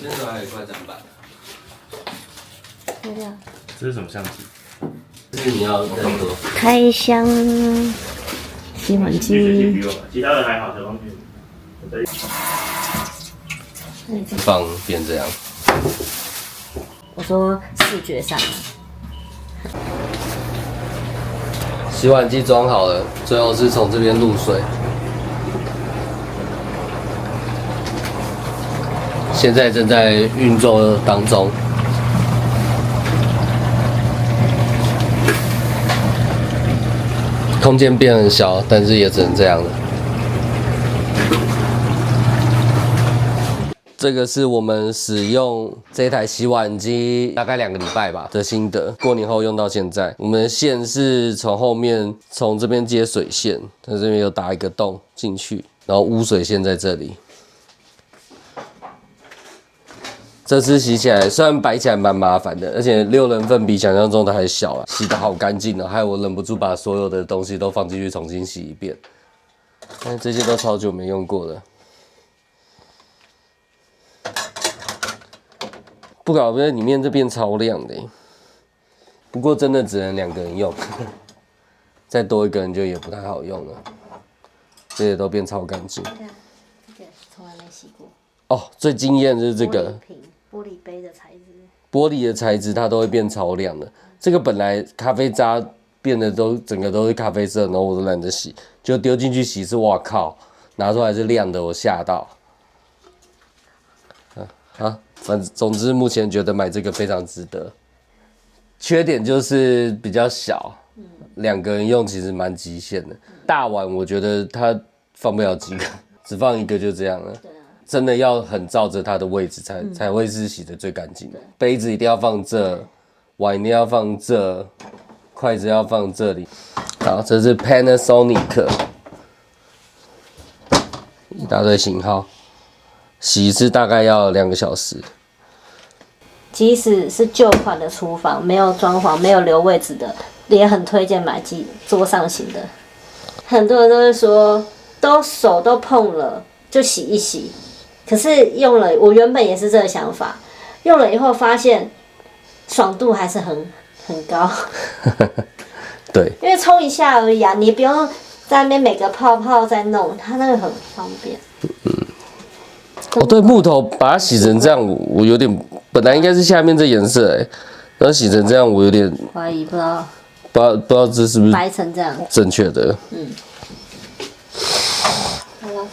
这时候还有一块展板。对的。这是什么相机？这是你要再多。开箱洗碗机。其他的还好，小工具。放变这样。我说视觉上。洗碗机装好了，最后是从这边入水。现在正在运作当中。空间变很小，但是也只能这样了。这个是我们使用这台洗碗机大概2个礼拜吧的心得，过年后用到现在。我们的线是从后面从这边接水线，它这边有打一个洞进去，然后污水线在这里。这次洗起来虽然摆起来蛮麻烦的，而且6人份比想象中的还小啊，洗得好干净哦，害我忍不住把所有的东西都放进去重新洗一遍。但这些都超久没用过了。不搞不然里面这边超亮的，不过真的只能2个人用，再多1个人就也不太好用了。这些都变超干净。这个从来没洗过。哦，最惊艳的就是这个玻璃杯的材质。玻璃的材质它都会变超亮的。这个本来咖啡渣变得整个都是咖啡色，然后我都懒得洗，就丢进去洗是哇靠，拿出来是亮的，我吓到。总之目前觉得买这个非常值得。缺点就是比较小，2个人用其实蛮极限的。大碗我觉得它放不了几个，只放1个就这样了。真的要很照着它的位置才会是洗得最干净的。杯子一定要放这，碗一定要放这，筷子要放这里。好，这是 Panasonic， 一大堆型号。洗一次大概要2个小时。即使是旧款的厨房，没有装潢、没有留位置的，也很推荐买桌上型的。很多人都是说，手都碰了就洗一洗，可是用了，我原本也是这个想法，用了以后发现爽度还是很高。对，因为冲一下而已啊，你不用在那边每个泡泡再弄，它那个很方便。哦，对，木头把它洗成这样，我有点，本来应该是下面这颜色然后洗成这样，我有点怀疑，不知道这是不是白成这样正确的。好了，